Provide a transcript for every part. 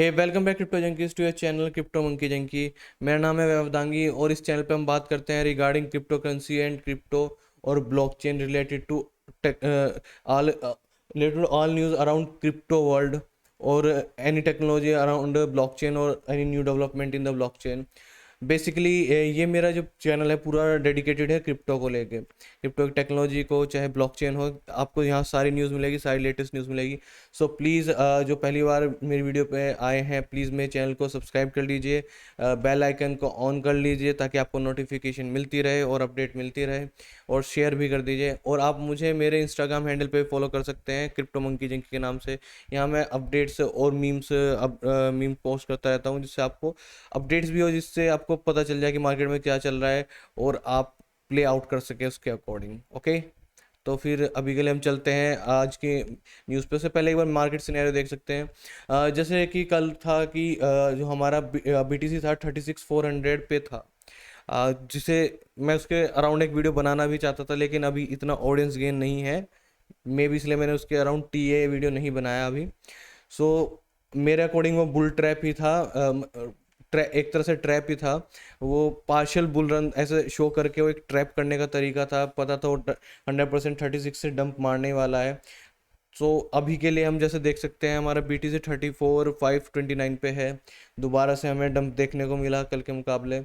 Hey welcome back crypto junkies to your channel crypto monkey junkie. मेरा नाम है वैभवदांगी और इस चैनल पे हम बात करते हैं regarding crypto currency and crypto और blockchain related to all related all news around crypto world और एनी टेक्नोलॉजी अराउंड ब्लॉकचेन और any new development in the blockchain. Basically ये मेरा जो चैनल है पूरा डेडिकेटेड है क्रिप्टो को लेके, क्रिप्टो टेक्नोलॉजी को, चाहे ब्लॉकचेन हो। आपको यहाँ सारी न्यूज़ मिलेगी, सारी लेटेस्ट न्यूज़ मिलेगी। सो प्लीज़ जो पहली बार मेरी वीडियो पे आए हैं, प्लीज़ मेरे चैनल को सब्सक्राइब कर लीजिए, बेल आइकन को ऑन कर लीजिए ताकि आपको नोटिफिकेशन मिलती रहे और अपडेट मिलती रहे, और शेयर भी कर दीजिए। और आप मुझे मेरे इंस्टाग्राम हैंडल पे फॉलो कर सकते हैं क्रिप्टो मंकी जिंकी के नाम से। यहाँ मैं अपडेट्स और मीम पोस्ट करता रहता हूँ, जिससे आपको अपडेट्स भी हो, जिससे आपको पता चल जाए कि मार्केट में क्या चल रहा है और आप प्ले आउट कर सके उसके अकॉर्डिंग। ओके, तो फिर अभी के लिए हम चलते हैं आज के न्यूज़ पे। से पहले एक बार मार्केट सिनेरियो देख सकते हैं। जैसे कि कल था कि जो हमारा BTC था 36,400 पे था, जिसे मैं उसके अराउंड एक वीडियो बनाना भी चाहता था, लेकिन अभी इतना ऑडियंस गेन नहीं है मे भी, इसलिए मैंने उसके अराउंड TA वीडियो नहीं बनाया अभी। सो मेरे अकॉर्डिंग वो बुल ट्रैप ही था, एक तरह से ट्रैप ही था। वो पार्शियल बुल रन ऐसे शो करके वो एक ट्रैप करने का तरीका था, पता था वो 100% 36 से डंप मारने वाला है। सो अभी के लिए हम जैसे देख सकते हैं हमारा BTC 34,529 पे है। दोबारा से हमें डंप देखने को मिला कल के मुकाबले।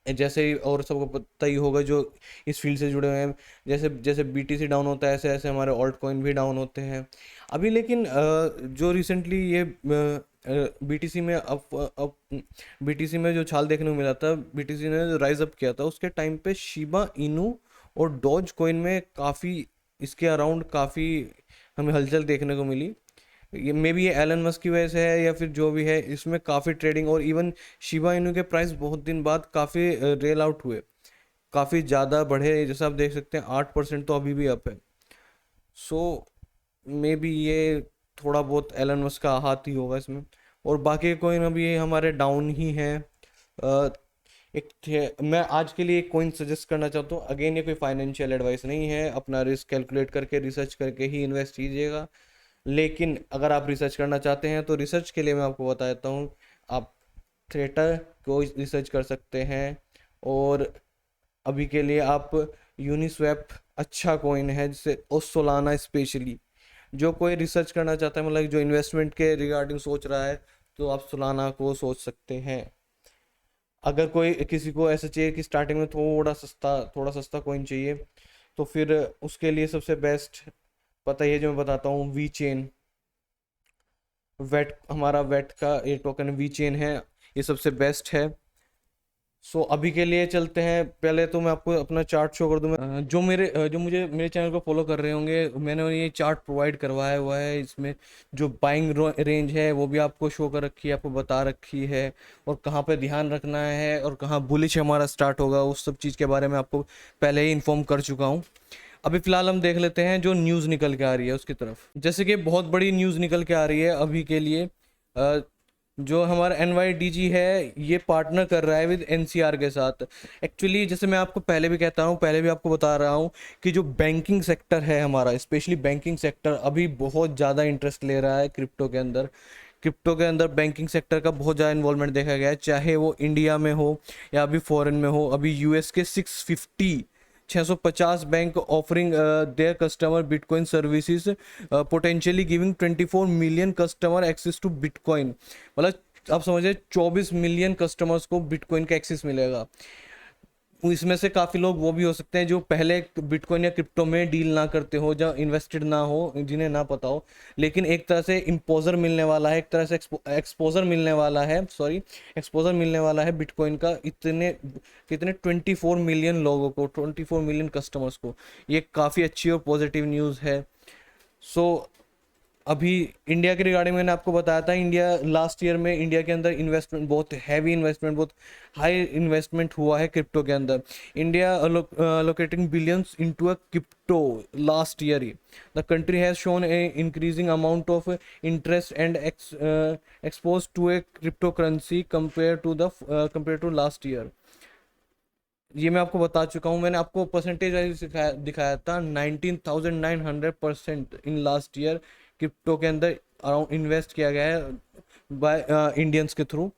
जैसे ही, और सबको पता ही होगा जो इस फील्ड से जुड़े हुए हैं, जैसे जैसे BTC डाउन होता है, ऐसे ऐसे हमारे ऑल्ट कॉइन भी डाउन होते हैं अभी। लेकिन जो रिसेंटली ये BTC में अब BTC में जो छाल देखने को मिला था, BTC ने जो राइज अप किया था उसके टाइम पे शिबा इनू और डॉज कॉइन में काफ़ी, इसके अराउंड काफ़ी हमें हलचल देखने को मिली। ये मे बी ये एलन मस्क की वजह से है या फिर जो भी है, इसमें काफ़ी ट्रेडिंग, और इवन शिबा इनू के प्राइस बहुत दिन बाद काफ़ी रेल आउट हुए, काफ़ी ज़्यादा बढ़े। जैसे आप देख सकते हैं 8% तो अभी भी अप है। सो मे बी ये थोड़ा बहुत एलन मस्क का हाथ ही होगा इसमें, और बाकी कोइन अभी हमारे डाउन ही हैं। मैं आज के लिए एक कॉइन सजेस्ट करना चाहता हूँ। अगेन ये कोई फाइनेंशियल एडवाइस नहीं है, अपना रिस्क कैलकुलेट करके रिसर्च करके ही इन्वेस्ट कीजिएगा। लेकिन अगर आप रिसर्च करना चाहते हैं तो रिसर्च के लिए मैं आपको बता देता हूँ, आप थ्रेटर को रिसर्च कर सकते हैं। और अभी के लिए आप यूनिस्वैप अच्छा कॉइन है, जिससे और सोलाना स्पेशली, जो कोई रिसर्च करना चाहता है, मतलब जो इन्वेस्टमेंट के रिगार्डिंग सोच रहा है, तो आप सोलाना को सोच सकते हैं। अगर कोई किसी को ऐसा चाहिए कि स्टार्टिंग में थोड़ा सस्ता कॉइन चाहिए, तो फिर उसके लिए सबसे बेस्ट पता ही है जो मैं बताता हूँ, वी चेन। वेट, हमारा वेट का ये टोकन वी चेन है, ये सबसे बेस्ट है। सो अभी के लिए चलते हैं। पहले तो मैं आपको अपना चार्ट शो कर दूं। जो मुझे मेरे चैनल को फॉलो कर रहे होंगे, मैंने ये चार्ट प्रोवाइड करवाया हुआ है। इसमें जो बाइंग रेंज है वो भी आपको शो कर रखी है, आपको बता रखी है, और कहाँ पे ध्यान रखना है और कहाँ बुलिश हमारा स्टार्ट होगा, उस सब चीज़ के बारे में आपको पहले ही इन्फॉर्म कर चुका हूँ। अभी फिलहाल हम देख लेते हैं जो न्यूज़ निकल के आ रही है उसकी तरफ। जैसे कि बहुत बड़ी न्यूज़ निकल के आ रही है अभी के लिए। जो हमारा NYDG है, ये पार्टनर कर रहा है विद NCR के साथ। एक्चुअली जैसे मैं आपको पहले भी कहता हूँ, पहले भी आपको बता रहा हूँ कि जो बैंकिंग सेक्टर है हमारा, स्पेशली बैंकिंग सेक्टर अभी बहुत ज़्यादा इंटरेस्ट ले रहा है क्रिप्टो के अंदर। क्रिप्टो के अंदर बैंकिंग सेक्टर का बहुत ज़्यादा इन्वॉल्वमेंट देखा गया है, चाहे वो इंडिया में हो या अभी फॉरेन में हो। अभी US के 650 bank offering their customer bitcoin services, potentially giving 24 million customer access to bitcoin. मतलब आप समझिए 24 मिलियन कस्टमर्स को बिटकॉइन का एक्सेस मिलेगा। इसमें से काफ़ी लोग वो भी हो सकते हैं जो पहले बिटकॉइन या क्रिप्टो में डील ना करते हो, जहाँ इन्वेस्टेड ना हो, जिन्हें ना पता हो। लेकिन एक तरह से इम्पोजर मिलने वाला है, एक तरह से एक्सपोजर मिलने वाला है, सॉरी, एक्सपोजर मिलने वाला है बिटकॉइन का इतने कितने 24 मिलियन लोगों को, 24 मिलियन कस्टमर्स को। ये काफ़ी अच्छी और पॉजिटिव न्यूज़ है। सो अभी इंडिया के रिगार्डिंग मैंने आपको बताया था, इंडिया लास्ट ईयर में इंडिया के अंदर इन्वेस्टमेंट, बहुत हैवी इन्वेस्टमेंट, बहुत हाई इन्वेस्टमेंट हुआ है क्रिप्टो के अंदर। India locating billions into a crypto last year. The country has shown a increasing amount of interest and expose to a crypto currency compare to last year. ये मैं आपको बता चुका हूँ, मैंने आपको परसेंटेज वाइज दिखाया था। 19,900% इन लास्ट ईयर क्रिप्टो के अंदर अराउंड इन्वेस्ट किया गया है। बाय इंडियंस के थ्रू।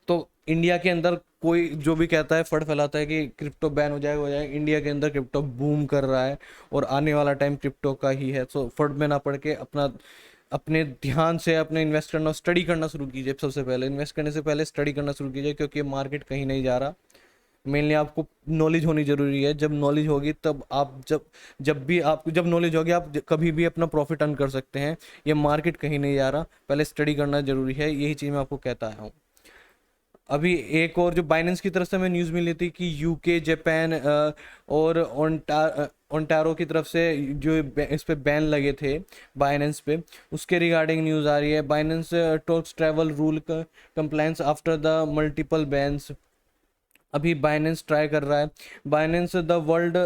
तो इंडिया के अंदर कोई जो भी कहता है, फड़ फैलाता है कि क्रिप्टो बैन हो जाएगा, इंडिया के अंदर क्रिप्टो बूम कर रहा है और आने वाला टाइम क्रिप्टो का ही है। सो फड़ में ना पड़ के अपने ध्यान से अपने इन्वेस्ट करना, स्टडी करना शुरू कीजिए। सबसे पहले इन्वेस्ट करने से पहले स्टडी करना शुरू कीजिए, क्योंकि मार्केट कहीं नहीं जा रहा। मेनली आपको नॉलेज होनी जरूरी है। जब नॉलेज होगी तब आप जब नॉलेज होगी आप कभी भी अपना प्रॉफिट अर्न कर सकते हैं। ये मार्केट कहीं नहीं जा रहा, पहले स्टडी करना जरूरी है, यही चीज़ मैं आपको कहता आया हूँ। अभी एक और जो बाइनेंस की तरफ से हमें न्यूज़ मिली थी कि यूके, जापान और ओंटारो की तरफ से जो इस पे बैन लगे थे बाइनेंस पे, उसके रिगार्डिंग न्यूज़ आ रही है। Binance talks travel rule compliance after the multiple bans. अभी बाइनेंस ट्राई कर रहा है। Binance the world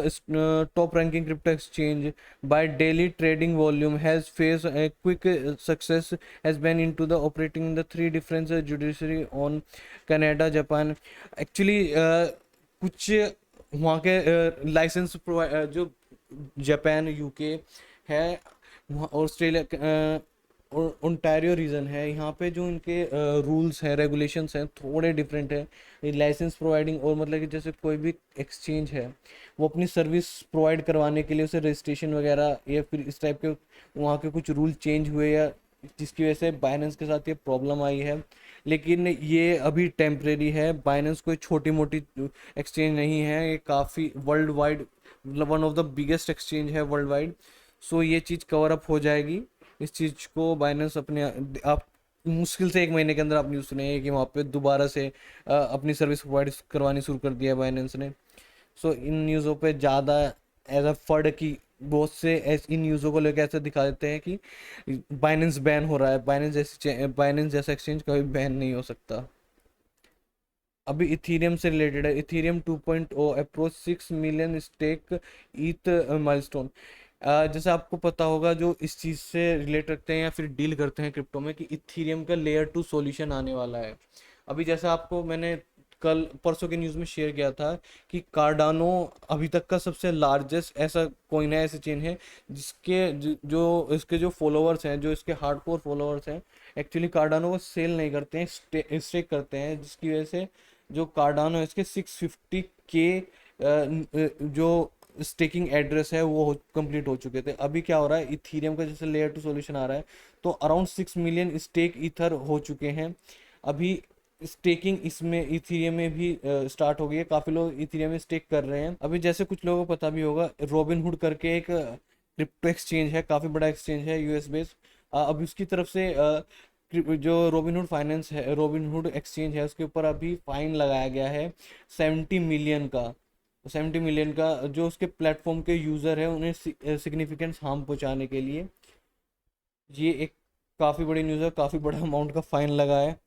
top ranking crypto exchange by daily trading volume has face a quick success has been into the operating the three difference judiciary on Canada Japan. Actually कुछ वहाँ के licence जो Japan, UK है, वहाँ Australia और Ontario reason है, यहाँ पे जो इनके रूल्स हैं, रेगुलेशंस हैं, थोड़े डिफरेंट है। लाइसेंस प्रोवाइडिंग और मतलब कि जैसे कोई भी एक्सचेंज है, वो अपनी सर्विस प्रोवाइड करवाने के लिए उसे रजिस्ट्रेशन वगैरह या फिर इस टाइप के वहाँ के कुछ रूल चेंज हुए, या जिसकी वजह से बाइनेंस के साथ ये प्रॉब्लम आई है। लेकिन ये अभी टेम्परेरी है। बाइनेंस कोई छोटी मोटी एक्सचेंज नहीं है, ये काफ़ी वर्ल्ड वाइड, मतलब one of the biggest exchange है वर्ल्ड वाइड। सो ये चीज़ कवर अप हो जाएगी। इस चीज़ को बाइनेंस अपने आप मुश्किल से 1 महीने के अंदर आप न्यूज़ सुनेंगे कि वहाँ पे दोबारा से अपनी सर्विस प्रोवाइड करवानी शुरू कर दिया है बाइनेंस ने। सो इन न्यूज़ों पे ज़्यादा एज अ फर्ड की बहुत से इन न्यूज़ों को लेकर ऐसे दिखा देते हैं कि बाइनेंस बैन हो रहा है। बाइनेंस जैसा एक्सचेंज कभी बैन नहीं हो सकता। अभी इथीरियम से रिलेटेड है। Ethereum 2.0 approach 6 million stake ETH milestone. जैसे आपको पता होगा जो इस चीज़ से रिलेट रखते हैं या फिर डील करते हैं क्रिप्टो में, कि इथीरियम का लेयर 2 सॉल्यूशन आने वाला है। अभी जैसा आपको मैंने कल परसों के न्यूज़ में शेयर किया था कि कार्डानो अभी तक का सबसे लार्जेस्ट ऐसा कॉइन है, ऐसे चेन है जिसके जो इसके जो फॉलोअर्स हैं, जो इसके हार्डकोर फॉलोअर्स हैं, एक्चुअली कार्डानो को सेल नहीं करते हैं, स्टेक करते हैं, जिसकी वजह से जो कार्डानो है इसके 650K जो स्टेकिंग एड्रेस है वो कंप्लीट हो चुके थे। अभी क्या हो रहा है, इथीरियम का जैसे लेयर 2 सॉल्यूशन आ रहा है तो अराउंड 6 मिलियन स्टेक ईथर हो चुके हैं। अभी स्टेकिंग इसमें इथीरियम में भी स्टार्ट हो गई है, काफ़ी लोग इथीरियम में स्टेक कर रहे हैं। अभी जैसे कुछ लोगों को पता भी होगा, रॉबिनहुड करके एक क्रिप्टो एक्सचेंज है, काफ़ी बड़ा एक्सचेंज है यूएस बेस्ड। अभी उसकी तरफ से जो रोबिनहुड फाइनेंस है, रोबिनहुड एक्सचेंज है, उसके ऊपर अभी फाइन लगाया गया है 70 मिलियन का। 70 मिलियन का जो उसके प्लेटफॉर्म के यूज़र है उन्हें सिग्निफिकेंट हार्म पहुंचाने के लिए। ये एक काफ़ी बड़ी न्यूज़ है, काफ़ी बड़ा अमाउंट का फाइन लगा है।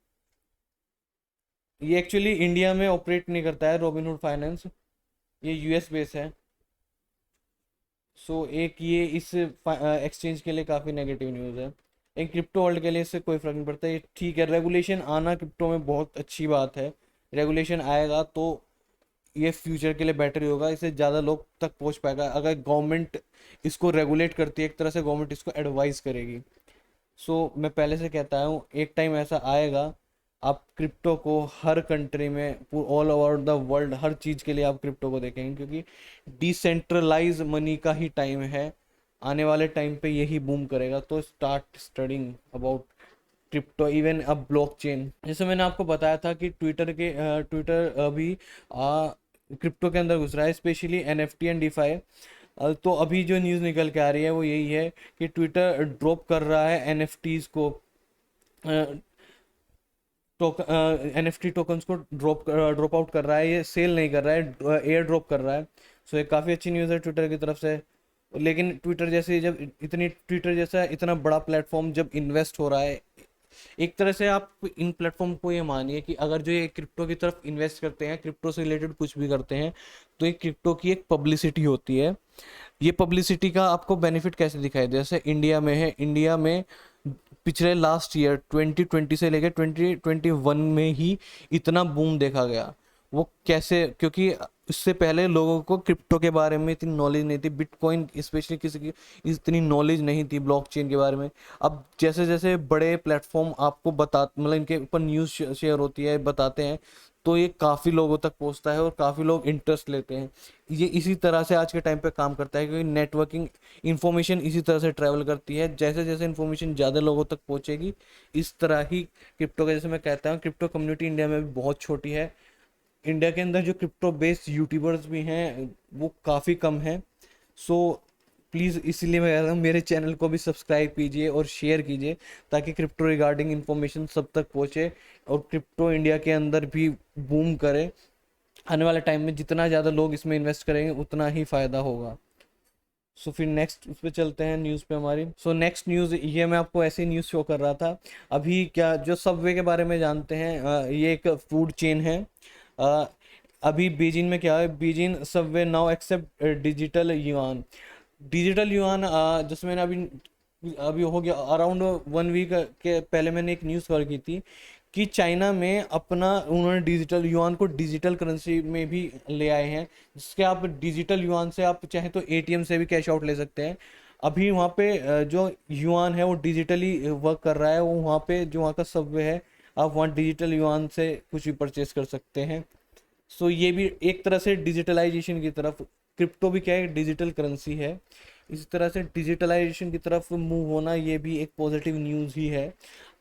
ये एक्चुअली इंडिया में ऑपरेट नहीं करता है रोबिनहुड फाइनेंस, ये यूएस बेस है। सो एक ये इस एक्सचेंज के लिए काफ़ी नेगेटिव न्यूज़ है। एक क्रिप्टो वर्ल्ड के लिए इससे कोई फ़र्क नहीं पड़ता। ये ठीक है, रेगुलेशन आना क्रिप्टो में बहुत अच्छी बात है। रेगुलेशन आएगा तो ये फ्यूचर के लिए बेटर ही होगा, इससे ज़्यादा लोग तक पहुंच पाएगा। अगर गवर्नमेंट इसको रेगुलेट करती है, एक तरह से गवर्नमेंट इसको एडवाइस करेगी। सो मैं पहले से कहता हूँ, एक टाइम ऐसा आएगा आप क्रिप्टो को हर कंट्री में, ऑल ओवर द वर्ल्ड, हर चीज़ के लिए आप क्रिप्टो को देखेंगे, क्योंकि डिसेंट्रलाइज मनी का ही टाइम है। आने वाले टाइम पे यही बूम करेगा। तो start studying about crypto, even अब ब्लॉकचेन। जैसे मैंने आपको बताया था कि ट्विटर अभी क्रिप्टो के अंदर घुस रहा है, स्पेशली एनएफटी एंड डीफाई। तो अभी जो न्यूज़ निकल के आ रही है वो यही है कि ट्विटर ड्रॉप कर रहा है एनएफटीज को, एनएफटी टोकन्स को ड्रॉप आउट कर रहा है। ये सेल नहीं कर रहा है, एयर ड्रॉप कर रहा है। सो ये काफ़ी अच्छी न्यूज़ है ट्विटर की तरफ से। लेकिन ट्विटर जैसा इतना बड़ा प्लेटफॉर्म जब इन्वेस्ट हो रहा है, एक तरह से आप इन प्लेटफॉर्म को ये मानिए कि अगर जो ये क्रिप्टो की तरफ इन्वेस्ट करते हैं, क्रिप्टो से रिलेटेड कुछ भी करते हैं, तो ये क्रिप्टो की एक पब्लिसिटी होती है। ये पब्लिसिटी का आपको बेनिफिट कैसे दिखाई दे, जैसे इंडिया में है। इंडिया में पिछले लास्ट ईयर 2020 से लेकर 2021 में ही इतना बूम देखा गया। वो कैसे, क्योंकि इससे पहले लोगों को क्रिप्टो के बारे में इतनी नॉलेज नहीं थी, बिटकॉइन स्पेशली किसी की इतनी नॉलेज नहीं थी ब्लॉकचेन के बारे में। अब जैसे जैसे बड़े प्लेटफॉर्म आपको बता मतलब इनके ऊपर न्यूज़ शेयर होती है, बताते हैं, तो ये काफ़ी लोगों तक पहुंचता है और काफ़ी लोग इंटरेस्ट लेते हैं। ये इसी तरह से आज के टाइम पे काम करता है, क्योंकि नेटवर्किंग इन्फॉर्मेशन इसी तरह से ट्रैवल करती है। जैसे जैसे इन्फॉर्मेशन ज़्यादा लोगों तक पहुंचेगी, इस तरह ही क्रिप्टो का, जैसे मैं कहता हूँ, क्रिप्टो कम्युनिटी इंडिया में भी बहुत छोटी है। इंडिया के अंदर जो क्रिप्टो बेस्ड यूट्यूबर्स भी हैं वो काफ़ी कम हैं। सो प्लीज़, इसीलिए मैं कह रहा हूँ मेरे चैनल को भी सब्सक्राइब कीजिए और शेयर कीजिए, ताकि क्रिप्टो रिगार्डिंग इन्फॉर्मेशन सब तक पहुँचे और क्रिप्टो इंडिया के अंदर भी बूम करे। आने वाले टाइम में जितना ज़्यादा लोग इसमें इन्वेस्ट करेंगे उतना ही फ़ायदा होगा। सो फिर नेक्स्ट उस पे चलते हैं, न्यूज़ पे हमारी। सो नेक्स्ट न्यूज़ ये मैं आपको ऐसे ही न्यूज़ शो कर रहा था अभी। क्या जो सबवे के बारे में जानते हैं, ये एक फूड चेन है। अ, अभी बीजिंग में क्या है, Beijing subway now accept digital yuan. Digital yuan, जैसे मैंने अभी अभी हो गया अराउंड 1 वीक के पहले मैंने एक न्यूज़ कवर की थी कि चाइना में अपना उन्होंने डिजिटल युआन को डिजिटल करेंसी में भी ले आए हैं, जिसके आप डिजिटल युआन से आप चाहे तो एटीएम से भी कैश आउट ले सकते हैं। अभी वहाँ पे जो युआन है वो डिजिटली वर्क कर रहा है, वो वहाँ पे जो वहाँ का सबवे है, आप वहाँ डिजिटल युआन से कुछ भी परचेज कर सकते हैं। सो ये भी एक तरह से डिजिटलाइजेशन की तरफ, क्रिप्टो भी क्या है, डिजिटल करेंसी है, इसी तरह से डिजिटलाइजेशन की तरफ मूव होना ये भी एक पॉजिटिव न्यूज़ ही है।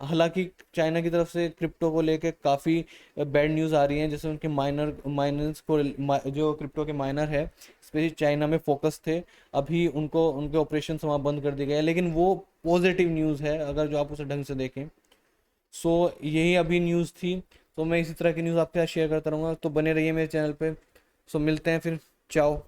हालांकि चाइना की तरफ से क्रिप्टो को लेके काफ़ी बैड न्यूज़ आ रही हैं, जैसे उनके माइनर्स को जो क्रिप्टो के माइनर है स्पेशली चाइना में फोकस थे, अभी उनको उनके ऑपरेशन वहाँ बंद कर दिए गए हैं, लेकिन वो पॉजिटिव न्यूज़ है अगर जो आप उसे ढंग से देखें। सो यही अभी न्यूज़ थी। तो मैं इसी तरह की न्यूज़ आपके साथ शेयर करता रहूँगा, तो बने रहिए मेरे चैनल पे। सो मिलते हैं फिर, चाओ।